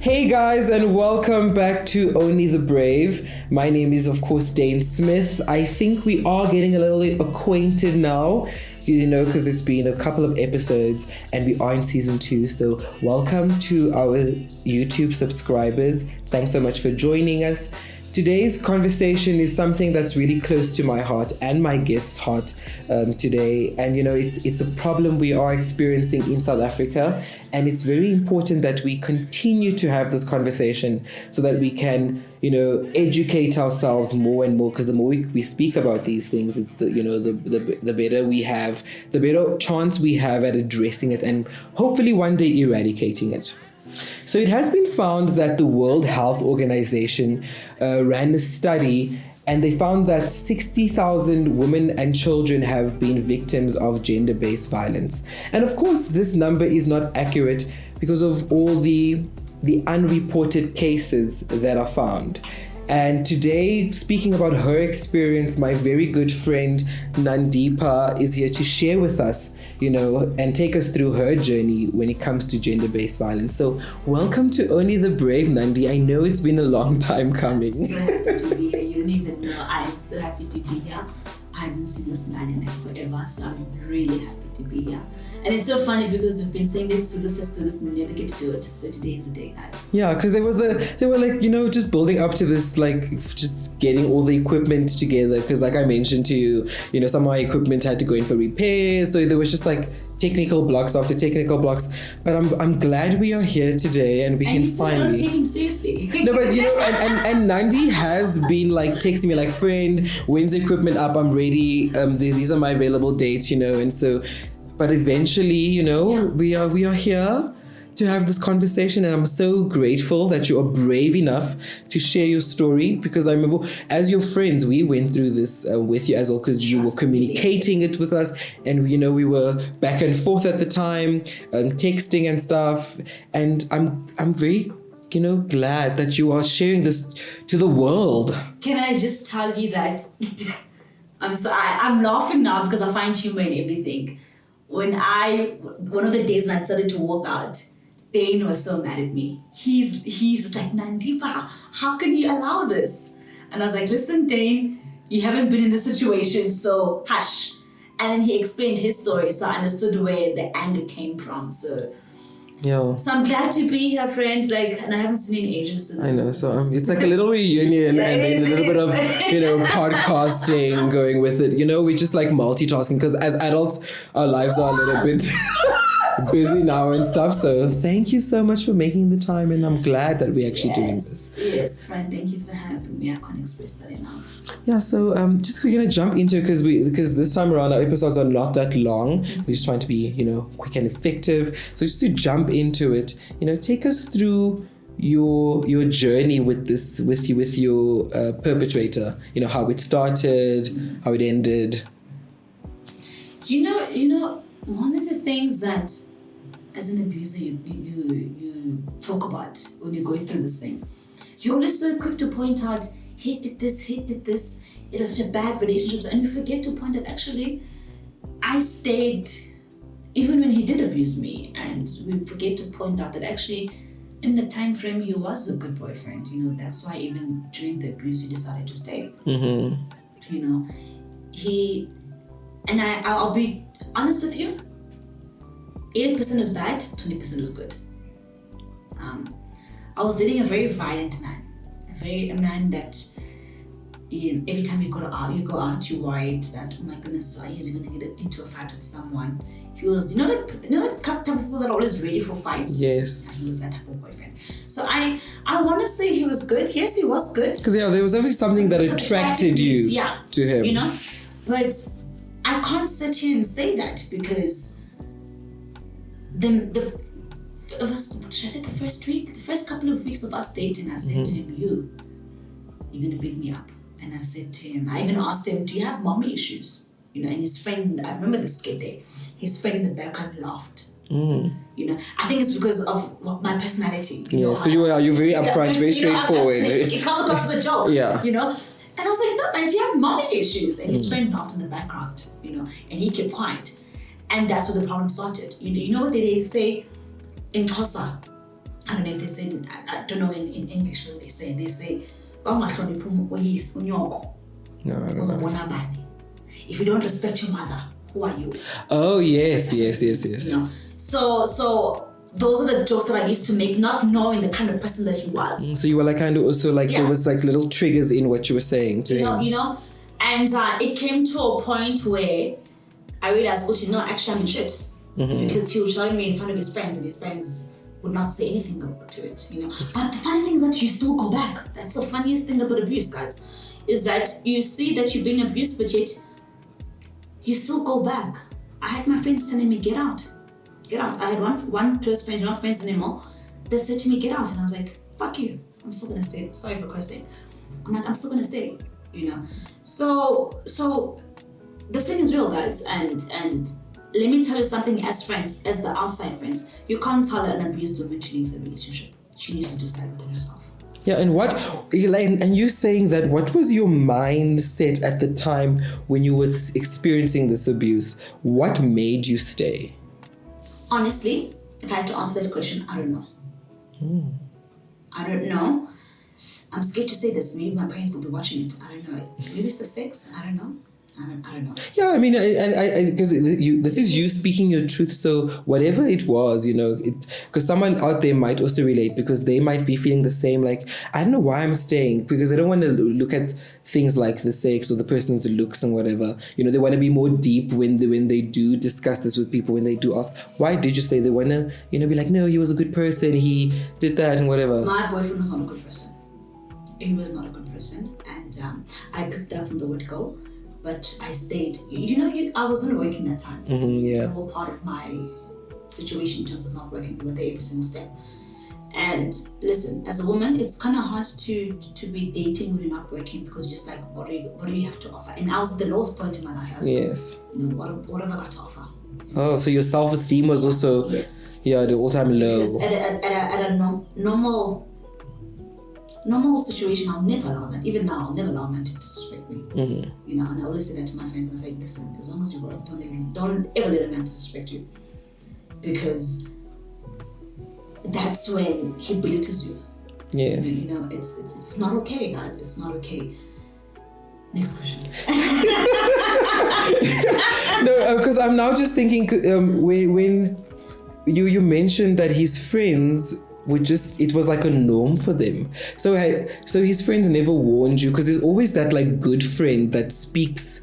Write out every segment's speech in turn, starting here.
Hey guys, and welcome back to Only the Brave. My name is, of course, Dane Smith. I think we are getting a little acquainted now, because it's been a couple of episodes and we are in season 2. So welcome to our YouTube subscribers. Thanks so much for joining us. Today's conversation is something that's really close to my heart and my guest's heart today. And, it's a problem we are experiencing in South Africa. And it's very important that we continue to have this conversation so that we can, educate ourselves more and more. Because the more we speak about these things, the better we have, the better chance we have at addressing it and hopefully one day eradicating it. So it has been found that the World Health Organization ran a study, and they found that 60,000 women and children have been victims of gender-based violence. And of course, this number is not accurate because of all the unreported cases that are found. And today, speaking about her experience, my very good friend Nandipha is here to share with us, and take us through her journey when it comes to gender-based violence. So welcome to Only the Brave, Nandi. I know it's been a long time coming. I'm so happy to be here. You don't even know. I'm so happy to be here. I haven't seen this man in forever, so I'm really happy to be here. And it's so funny because we've been saying let's do this, and we never get to do it. So today is the day, guys. Yeah, because they were just building up to this, just getting all the equipment together. Because like I mentioned to you, some of my equipment had to go in for repairs. So there was just technical blocks after technical blocks. But I'm glad we are here today and we can finally. And you take him seriously. No, but and Nandi has been texting me friend, when's the equipment up? I'm ready. These are my available dates, and so. But eventually, we are here to have this conversation, and I'm so grateful that you are brave enough to share your story, because I remember as your friends, we went through this with you as well, because you were communicating it with us, and we were back and forth at the time, texting and stuff, and I'm very glad that you are sharing this to the world. Can I just tell you that I'm laughing now because I find humor in everything. One of the days when I started to walk out, Dane was so mad at me. He's just like, Nandipha, how can you allow this? And I was like, listen, Dane, you haven't been in this situation, so hush. And then he explained his story, so I understood where the anger came from. So I'm glad to be here, friend. And I haven't seen you in ages. I know. So it's like a little reunion, and then a little bit of podcasting going with it. We just multitasking, because as adults, our lives are a little bit busy now and stuff. So thank you so much for making the time, and I'm glad that we're actually doing this. Yes, friend. Thank you for having me. I can't express that enough. Yeah. So we're gonna jump into it because this time around our episodes are not that long. We're just trying to be quick and effective. So just to jump into it, take us through your journey with this with your perpetrator. How it started, how it ended. One of the things that as an abuser you talk about when you go through this thing, you're always so quick to point out he did this, it was such a bad relationship, and you forget to point out actually I stayed even when he did abuse me, and we forget to point out that actually in the time frame he was a good boyfriend. That's why even during the abuse he decided to stay. Mm-hmm. I'll be honest with you, 80% is bad, 20% is good. I was dating a very violent man, a man that every time you go out, you're worried that, oh my goodness, he's going to get into a fight with someone. He was, that type of people that are always ready for fights. Yes. And he was that type of boyfriend. So I want to say he was good. Yes, he was good. Because there was obviously something that attracted you to him. But I can't sit here and say that, because the first couple of weeks of us dating, I said to him, you're going to beat me up. And I said to him, I even asked him, do you have mommy issues? And his friend, I remember this kid day, his friend in the background laughed. I think it's because of my personality. Yes, because you're very upfront, very straightforward. It comes across as a joke. Yeah. And I was like, no, man, do you have mommy issues? And his friend laughed in the background, and he kept quiet. And that's where the problem started. You know what they say in Xhosa? I don't know if they say, I don't know in English what they say. They say, No, I don't know. if you don't respect your mother, who are you? Oh, yes. You know? So those are the jokes that I used to make, not knowing the kind of person that he was. So you were like kind of also like, there was like little triggers in what you were saying to him. You know, and it came to a point where I realized, actually I'm in shit. Because he would show me in front of his friends, and his friends would not say anything to it, you know. But the funny thing is that you still go back. That's the funniest thing about abuse, guys, is that you see that you're being abused, but yet you still go back. I had my friends telling me, get out. I had one close friend, not friends anymore, that said to me, get out. And I was like, fuck you. I'm still gonna stay. Sorry for cursing. I'm still gonna stay, you know. So this thing is real, guys, and let me tell you something, as friends, as the outside friends, you can't tell an abused woman to leave the relationship. She needs to decide within herself. Yeah, and you saying that, what was your mindset at the time when you were experiencing this abuse? What made you stay? Honestly, if I had to answer that question, I don't know. I don't know. I'm scared to say this. Maybe my parents will be watching it. I don't know. Maybe it's the sex. I don't know. I don't know. Yeah, I mean, because this is you speaking your truth. So whatever it was, you know, because someone out there might also relate, because they might be feeling the same. Like, I don't know why I'm staying, because they don't want to look at things like the sex or the person's looks and whatever. You know, they want to be more deep when they do discuss this with people. When they do ask, why did you stay? They want to, you know, be like, no, he was a good person. He did that and whatever. My boyfriend was not a good person. He was not a good person, and I picked it up from the word go. But I stayed. I wasn't working that time. Yeah. The whole part of my situation in terms of not working, we were there every single step. And listen, as a woman, it's kind of hard to be dating when you're not working, because you're just like, what do you have to offer? And I was at the lowest point in my life as well. Yes. You know, what have I got to offer? Oh, so your self-esteem was also the all-time low. Because at a normal situation, I'll never allow that. Even now, I'll never allow a man to disrespect me. You know, and I always say that to my friends. And I say, listen, as long as you work, don't ever let a man disrespect you, because that's when he belittles you. Yes. You know, it's not okay, guys. It's not okay. Next question. No, because I'm now just thinking, when you mentioned that his friends it was like a norm for them. So his friends never warned you, because there's always that like good friend that speaks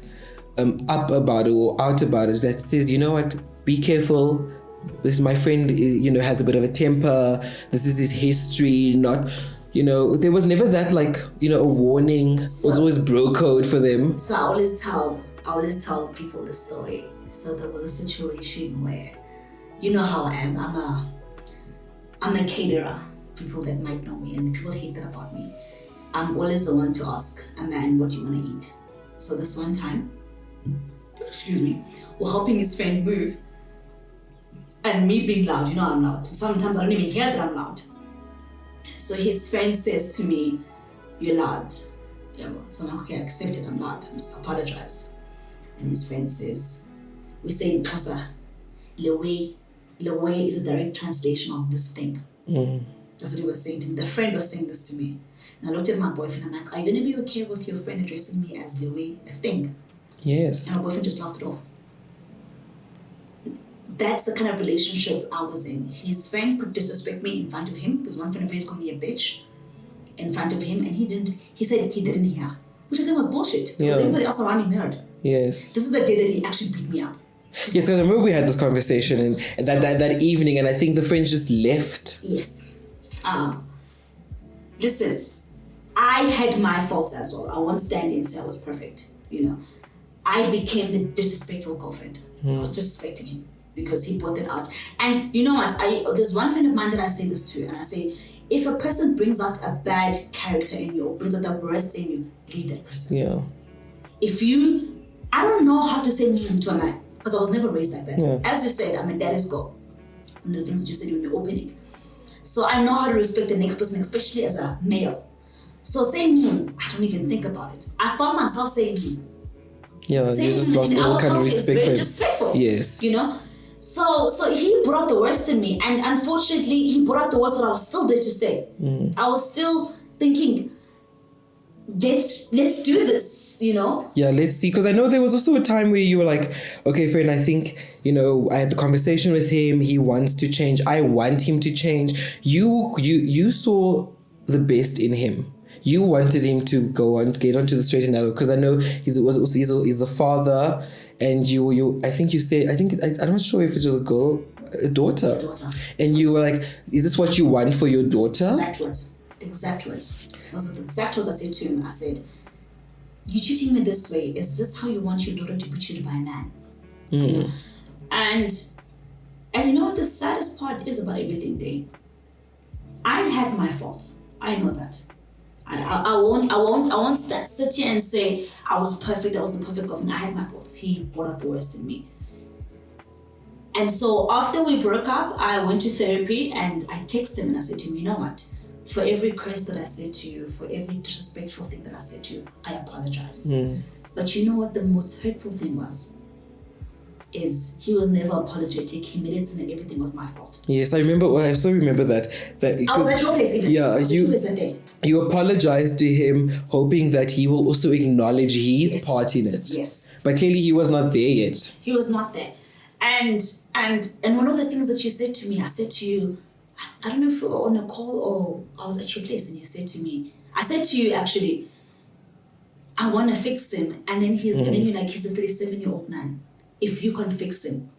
up about it or out about it, that says, you know what, be careful. This, my friend, you know, has a bit of a temper. This is his history. Not, you know, there was never that like, you know, a warning. It was always bro code for them. So I always tell people this story. So there was a situation where, you know how I am. I'm a caterer. People that might know me, and people hate that about me. I'm always the one to ask a man, what do you want to eat? So this one time, we're helping his friend move, and me being loud, you know I'm loud. Sometimes I don't even hear that I'm loud. So his friend says to me, you're loud. Yeah, so I'm like, okay, I accept it, I'm loud. I apologize. And his friend says, we say in Xhosa, Lewe is a direct translation of this thing. That's what he was saying to me. The friend was saying this to me. And I looked at my boyfriend, I'm like, are you going to be okay with your friend addressing me as Lewe, a thing? Yes. And my boyfriend just laughed it off. That's the kind of relationship I was in. His friend could disrespect me in front of him. There's one friend of his called me a bitch in front of him, and he said he didn't hear. Which I think was bullshit, because everybody else around him heard. Yes. This is the day that he actually beat me up. Yes, because I remember we had this conversation and that evening, and I think the friends just left. Yes. Listen, I had my faults as well. I won't stand and say I was perfect. You know, I became the disrespectful girlfriend. I was disrespecting him because he brought that out. And you know what? There's one friend of mine that I say this to, and I say, if a person brings out a bad character in you, or brings out the worst in you, leave that person. Yeah. I don't know how to say to a man, because I was never raised like that. Yeah. As you said, I'm a daddy's girl. One of the things that you said when you're opening. So I know how to respect the next person, especially as a male. So saying I don't even think about it. I found myself saying Yeah, you just lost all kind of respect. It's very disrespectful. Yes. You know? So he brought the worst in me, and unfortunately he brought the worst, but I was still there to stay. I was still thinking, let's do this, you know? Yeah, let's see. Because I know there was also a time where you were like, okay, friend, I think, you know, I had the conversation with him. He wants to change. I want him to change. You saw the best in him. You wanted him to go on, get onto the straight and narrow. Because I know he's a father, and I think you said, I'm not sure if it was a daughter. And you were like, is this what you want for your daughter? Exact words. Those are the exact words I said to him. I said, "You treating me this way? Is this how you want your daughter to be treated by a man?" You know? And you know what the saddest part is about everything, Dane? I had my faults. I know that. I won't sit here and say I was perfect. I wasn't perfect of me. I had my faults. He brought out the worst in me. And so after we broke up, I went to therapy and I texted him and I said to him, "You know what? For every curse that I said to you, for every disrespectful thing that I said to you, I apologize. But you know what the most hurtful thing was? Is he was never apologetic. He made it seem like everything was my fault." Yes, I remember. Well, I still remember that. I was at your place even. Yeah, I was at your place that day. You apologized to him, hoping that he will also acknowledge his part in it. Yes. But clearly, he was not there yet. He was not there, and one of the things that you said to me, I said to you, I don't know if we were on a call or I was at your place, and you said to me, I said to you actually, I want to fix him, and then and then you're like, he's a 37-year-old man. If you can't fix him,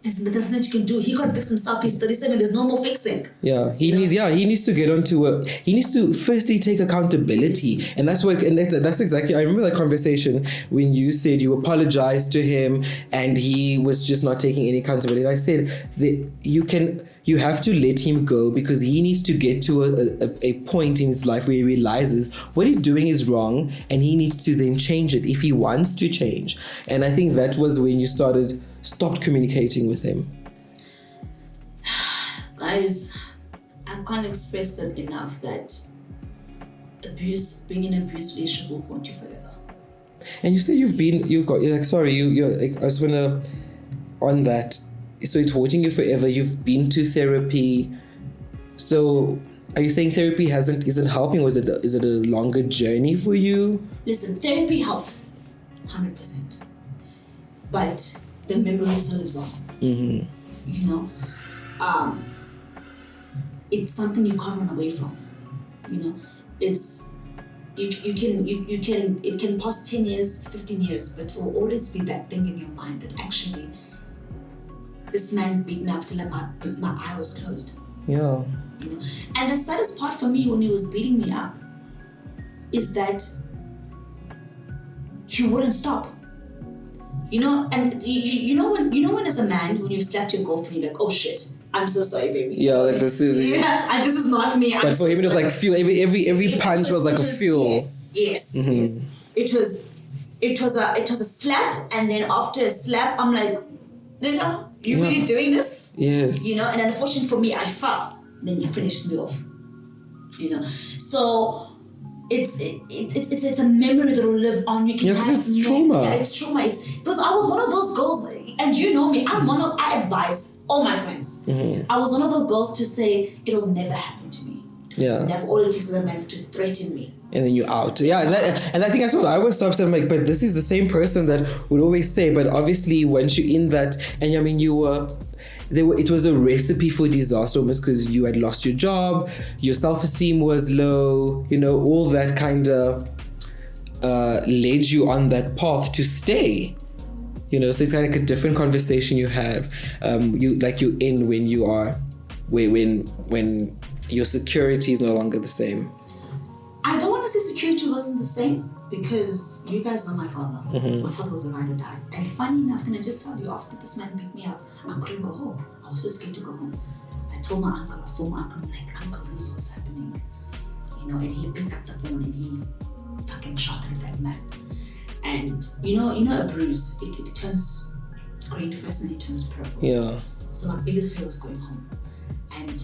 there's nothing that you can do. He can't fix himself. He's 37. There's no more fixing. Yeah, he needs to get onto he needs to firstly take accountability, and that's that's exactly. I remember that conversation when you said you apologized to him and he was just not taking any accountability. And I said that you have to let him go because he needs to get to a point in his life where he realizes what he's doing is wrong and he needs to then change it if he wants to change. And I think that was when you stopped communicating with him. Guys, I can't express that enough, that being in an abuse relationship will haunt you forever. And you say I just wanna, on that, so it's haunting you forever. You've been to therapy. So are you saying therapy isn't helping, or is it a longer journey for you? Listen, therapy helped 100%. But the memory still lives on. You know? It's something you can't run away from. You know? It's it can pass 10 years, 15 years, but it will always be that thing in your mind that actually this man beat me up till my eye was closed. Yeah. You know? And the saddest part for me when he was beating me up is that he wouldn't stop. You know, and you know when as a man, when you slapped your girlfriend, you're like, "Oh shit, I'm so sorry, baby." Yeah, like this is. Yeah, and this is not me. But for him, it was like fuel. Every punch was like a fuel. Yes. It was a slap, and then after a slap, I'm like, "Nigga, you really doing this?" Yes. You know, and unfortunately for me, I fell. Then he finished me off. You know, so. It's a memory that will live on. You can have it's trauma. Yeah, it's trauma. It's because I was one of those girls, and you know me. I advise all my friends. I was one of those girls to say it'll never happen to me. Never. All it takes is a man to threaten me. And then you're out. Yeah, and I think that's what I was so upset. I'm like, but this is the same person that would always say. But obviously, once you're in that, and I mean, it was a recipe for disaster almost, because you had lost your job, your self-esteem was low, you know, all that kind of led you on that path to stay, you know. So it's kind of like a different conversation you have. You're in when you are, when your security is no longer the same. I don't want to say security wasn't the same, because you guys know my father. My father was a ride or die. And funny enough, can I just tell you, after this man beat me up, I couldn't go home. I was so scared to go home. I told my uncle, I'm like, "Uncle, this is what's happening." You know, and he picked up the phone and he fucking shouted at that man. And you know a bruise, it turns green first and then it turns purple. Yeah. So my biggest fear was going home. And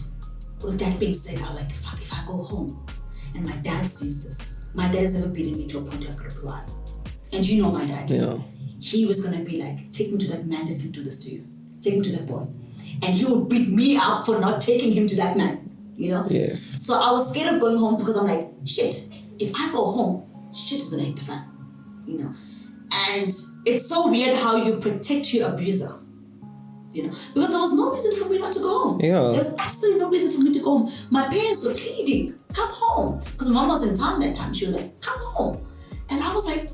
with that being said, I was like, fuck, if I go home and my dad sees this, my dad has never beaten me to a point I've got to reply. And you know my dad. Yeah. He was going to be like, "Take me to that man that can do this to you." take me to that boy. And he would beat me up for not taking him to that man, you know? Yes. So I was scared of going home because I'm like, shit, if I go home, shit is gonna hit the fan, you know? And it's so weird how you protect your abuser, you know? Because there was no reason for me not to go home. Yeah. There's absolutely no reason for me to go home. My parents were pleading, come home. Because my mom was in town that time. She was like, come home. And I was like,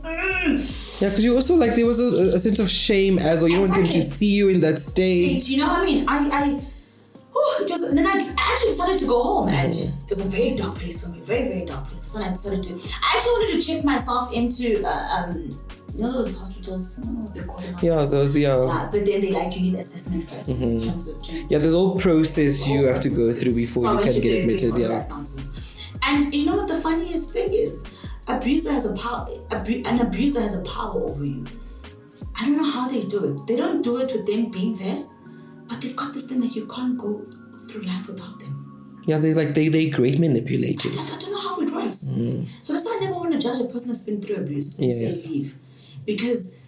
Yeah, because you also like, there was a sense of shame as well. You don't want them to see you in that state. You know what I mean? It was, and then I actually decided to go home, and it was a very dark place for me, very, very dark place. That's when I decided to. I actually wanted to check myself into, you know, those hospitals. I don't know what they call them. Yeah, those, yeah. Yeah, but then they like you need assessment first in terms of. Yeah, there's a whole process you have to go through before you can get admitted. Yeah. That nonsense. And you know what the funniest thing is? Abuser has a power. An abuser has a power over you. I don't know how they do it. They don't do it with them being there, but they've got this thing that you can't go through life without them. Yeah, they're great manipulators. I don't know how it works. So that's why I never want to judge a person that's been through abuse and say leave, because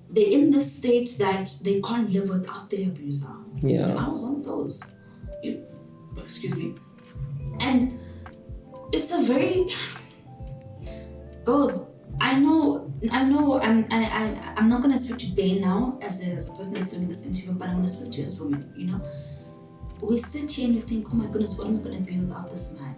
they're in this state that they can't live without their abuser. Yeah, and I was one of those. Excuse me. And it's a very goes. I know. I'm not gonna speak to Dane now as a person that's doing this interview, but I'm gonna speak to you as a woman. You know, we sit here and we think, oh my goodness, what am I gonna be without this man?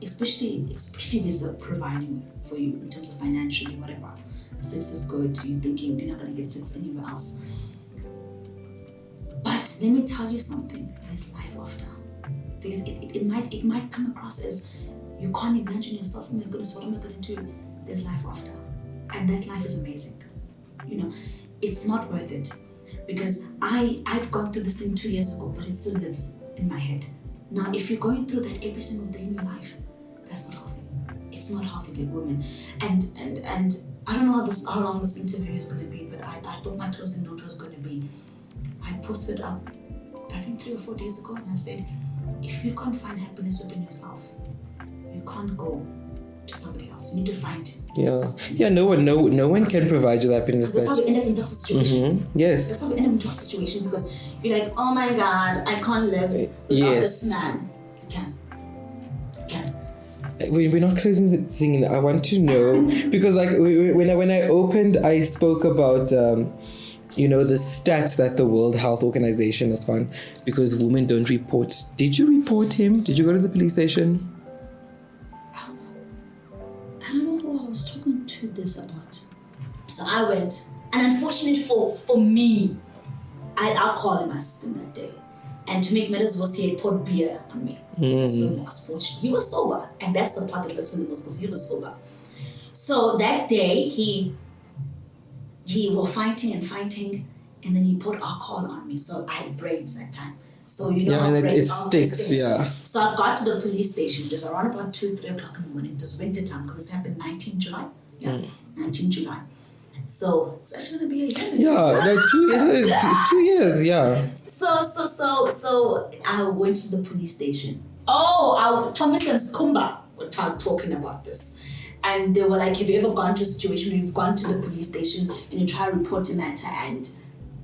Especially if he's providing for you in terms of financially, whatever. Sex is good. You're thinking you're not gonna get sex anywhere else. But let me tell you something. There's life after. It might come across as you can't imagine yourself. Oh my goodness, what am I gonna do? There's life after. And that life is amazing. You know, it's not worth it. Because I've gone through this thing 2 years ago, but it still lives in my head. Now, if you're going through that every single day in your life, that's not healthy. It's not healthy, like women. And I don't know how long this interview is going to be, but I thought my closing note was going to be, I posted up, I think 3 or 4 days ago, and I said, if you can't find happiness within yourself, you can't go to somebody else. You need to find. No one can provide you that happiness. That's how we end up in that situation. Yes. That's how we end up in that situation, because you're like, oh my God, I can't live without this man. You can. We're not closing the thing. I want to know because like when I opened, I spoke about the stats that the World Health Organization has found because women don't report. Did you report him? Did you go to the police station? I don't know who I was talking to this about. So I went, and unfortunately for me, I had alcohol in my system that day. And to make matters worse, he had poured beer on me. That's the most fortunate. He was sober, and that's the part that hurts me the most because he was sober. So that day, he was fighting, and then he poured alcohol on me. So I had braids that time. So you know how braids sticks, yeah. So I got to the police station. It was around about 2-3 o'clock in the morning. It was winter time because this happened 19 July. Yeah, 19 July. So it's actually gonna be a year. Yeah, like 2 years. Yeah. So I went to the police station. Thomas and Skumba were talking about this. And they were like, have you ever gone to a situation where you've gone to the police station and you try to report a matter and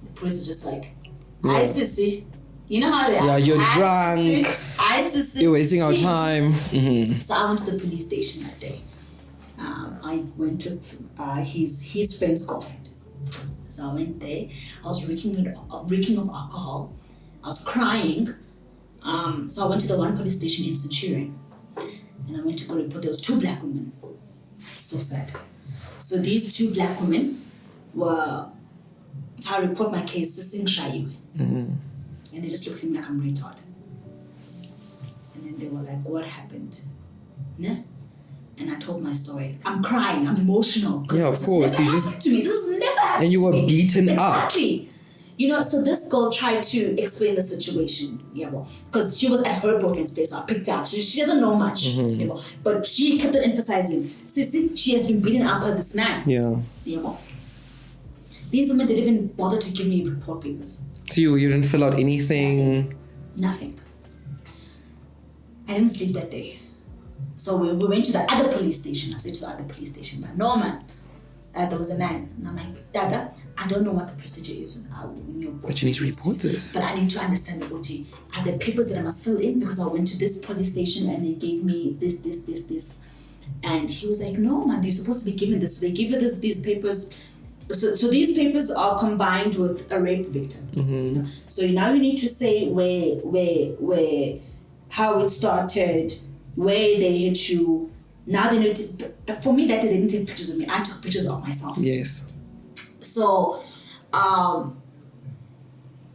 the police is just like, hi, sissy. You know how they are. Yeah, you're drunk. Hi, sissy. You're wasting our time. So I went to the police station that day. I went with his friend's girlfriend. So I went there. I was reeking of alcohol. I was crying. So I went to the one police station in Centurion. And I went to go report. There was 2 black women. So sad. So these 2 black women were to report my case, Sissing Shayu. And they just looked at me like I'm retarded. And then they were like, what happened? Nah? And I told my story. I'm crying. I'm emotional. Yeah, of course. You just to me. This has never happened. And you were beaten up. Exactly. You know, so this girl tried to explain the situation. Yeah, well, because she was at her boyfriend's place. So I picked her up. She doesn't know much. Yeah, well, but she kept on emphasizing, Sissy, she has been beaten up by this man. Yeah. Yeah, well. These women didn't even bother to give me report papers. So you didn't fill out anything? Nothing. I didn't sleep that day. So we went to the other police station. I said to the other police station, but no man, there was a man. And I'm like, Dada, I don't know what the procedure is in your book. But you need to report this. But I need to understand the OT. Are there papers that I must fill in? Because I went to this police station and they gave me this. And he was like, no, man, you're supposed to be given this. So they give you these papers. So these papers are combined with a rape victim. You know? So now you need to say where how it started, where they hit you. Now they need to, for me that day they didn't take pictures of me. I took pictures of myself. Yes. So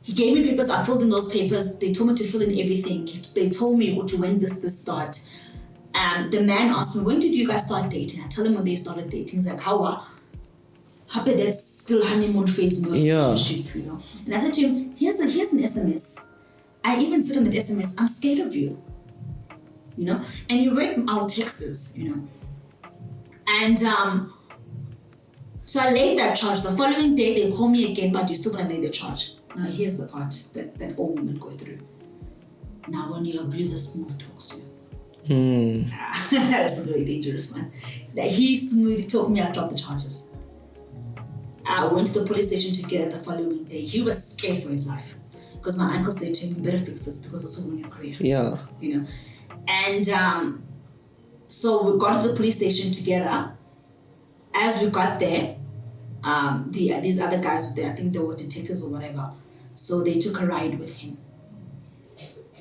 he gave me papers, I filled in those papers. They told me to fill in everything. They told me to when this start. The man asked me, when did you guys start dating? I tell him when they started dating. He's like, how happy that's still honeymoon phase, no relationship, you know. And I said to him, here's an SMS. I even said on that SMS, I'm scared of you. You know, and you read our texts, you know. And so I laid that charge. The following day, they call me again, but you still gonna lay the charge. Now, here's the part that all women go through. Now, when your abuser smooth talks you. That's a very dangerous one. That he smooth talked me, I dropped the charges. I went to the police station together the following day. He was scared for his life. Because my uncle said to him, you better fix this because it's all in your career. Yeah. You know. And so we got to the police station together. As we got there, these other guys were there. I think they were detectives or whatever. So they took a ride with him.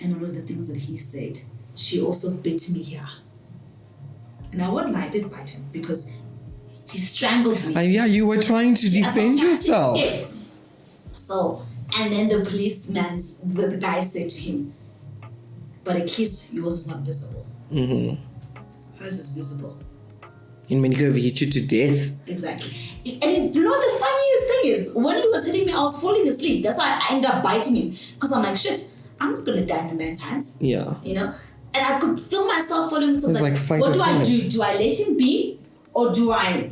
And all of the things that he said, she also bit me here. And I won't lie, I did bite him because he strangled me. Yeah, you were trying to defend yourself. So, and then the policeman, the guy said to him, but at least yours is not visible. Hers is visible. And when he could have hit you to death. Exactly. And you know what the funniest thing is? When he was hitting me, I was falling asleep. That's why I ended up biting him. Because I'm like, shit, I'm not going to die in a man's hands. Yeah. You know? And I could feel myself falling asleep. It's like fight what or do flight. I do? Do I let him be? Or do I...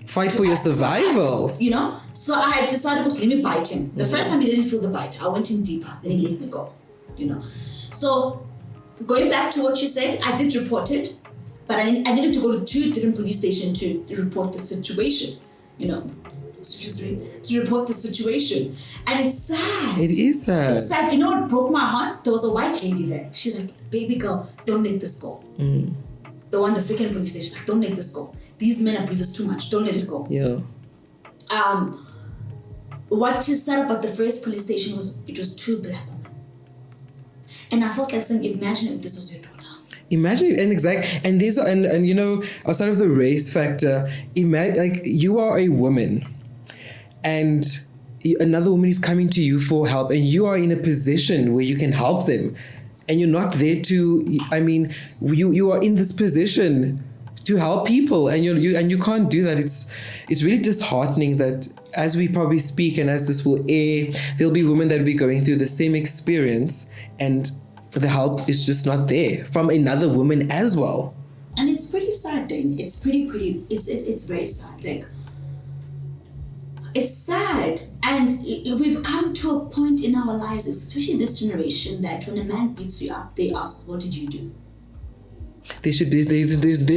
Fight for your survival. You know? So I had decided, let me bite him. The first time he didn't feel the bite. I went in deeper. Then he let me go. You know? So, going back to what you said, I did report it, but I needed to go to 2 different police stations to report the situation, you know, to report the situation. And it's sad. It is sad. It's sad. You know what broke my heart? There was a white lady there. She's like, baby girl, don't let this go. The second police station, she's like, don't let this go. These men abuse us too much. Don't let it go. Yeah. What is sad about the first police station was it was 2 black women. And I felt like saying, imagine if this was your daughter. Imagine, and these are, and you know, outside of the race factor, like you are a woman, and another woman is coming to you for help, and you are in a position where you can help them, and you're not there to. I mean, you are in this position to help people, and you can't do that. It's really disheartening that as we probably speak and as this will air, there'll be women that will be going through the same experience, and the help is just not there from another woman as well. And it's pretty sad, Dane. It's pretty. It's very sad. Like, it's sad, and we've come to a point in our lives, especially this generation, that when a man beats you up, they ask, "What did you do?" There's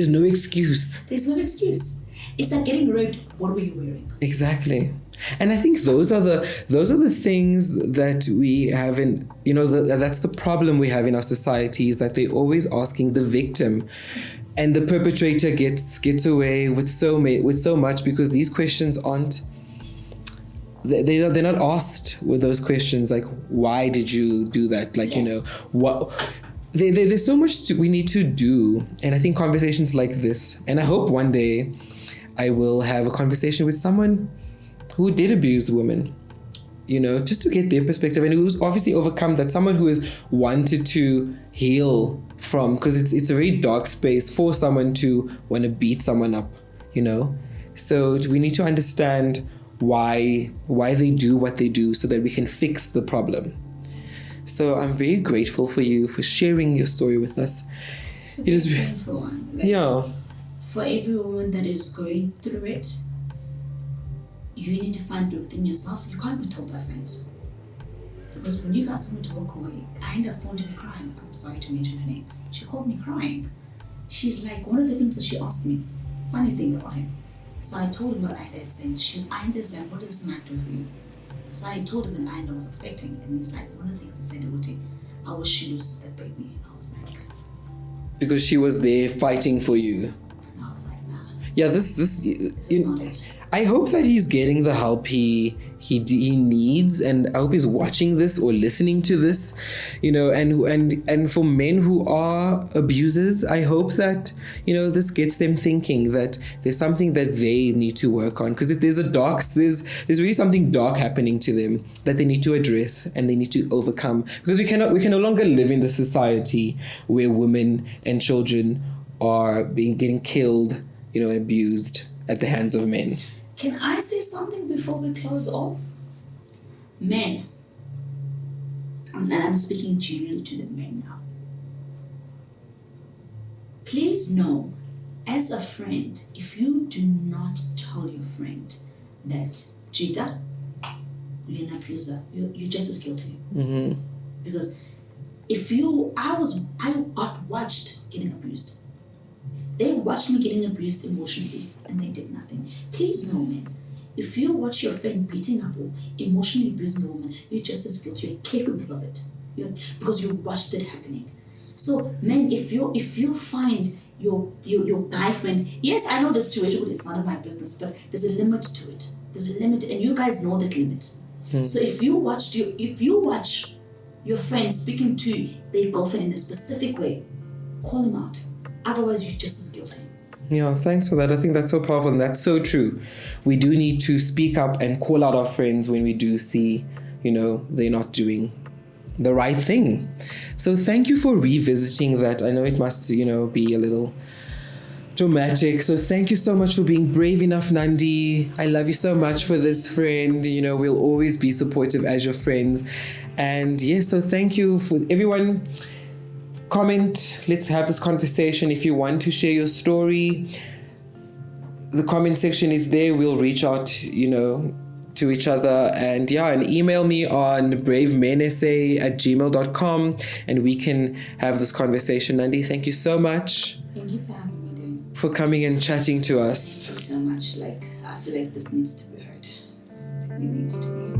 no excuse. There's no excuse. It's like getting raped. What were you wearing? Exactly. And I think those are the things that we have in, you know, that's the problem we have in our society, is that they're always asking the victim, and the perpetrator gets away with so much because these questions aren't, they're not asked with those questions like, why did you do that? Like, yes. You know, what, there's so much we need to do. And I think conversations like this, and I hope one day I will have a conversation with someone who did abuse women, you know, just to get their perspective, and who's obviously overcome that, someone who has wanted to heal from, because it's a very dark space for someone to want to beat someone up, you know. So we need to understand why they do what they do so that we can fix the problem. So I'm very grateful for you for sharing your story with us. It's a very painful one. Like, yeah. For every woman that is going through it, you need to find it within yourself. You can't be told by friends. Because when you guys told me to walk away, I ended up phoning crying. I'm sorry to mention her name. She called me crying. She's like, one of the things that she asked me, funny thing about him, So I told him what I had said. I understand, what does this man do for you? So I told him that I was expecting. And he's like, one of the things he said, I wish she lose that baby. I was like... Because she was there fighting for you. And I was like, nah. Yeah, this is not it. I hope that he's getting the help he needs, and I hope he's watching this or listening to this, and for men who are abusers, I hope that, this gets them thinking that there's something that they need to work on, because there's really something dark happening to them that they need to address and they need to overcome, because we can no longer live in the society where women and children are getting killed, and abused at the hands of men. Can I say something before we close off? Men, and I'm speaking generally to the men now. Please know, as a friend, if you do not tell your friend that, Jita, you're an abuser, you're just as guilty. Mm-hmm. Because I got watched getting abused. They watched me getting abused emotionally and they did nothing. Please know, men, if you watch your friend beating up or emotionally abusing a woman, you're just as guilty. You're capable of it. Because you watched it happening. So, men, if you find your guy friend, yes, I know the situation, but it's none of my business, but there's a limit to it. There's a limit, and you guys know that limit. So if you watch your friend speaking to their girlfriend in a specific way, call him out. Otherwise, you're just as guilty. Yeah, thanks for that. I think that's so powerful and that's so true. We do need to speak up and call out our friends when we do see, they're not doing the right thing. So thank you for revisiting that. I know it must, be a little traumatic. So thank you so much for being brave enough, Nandi. I love you so much for this, friend. We'll always be supportive as your friends. And so thank you for everyone. Comment, let's have this conversation. If you want to share your story, the comment section is there. We'll reach out, to each other, and email me on bravemenessay@gmail.com and we can have this conversation. Nandi, thank you so much. Thank you for having me, Dane. For coming and chatting to us. Thank you so much. I feel like this needs to be heard. It needs to be.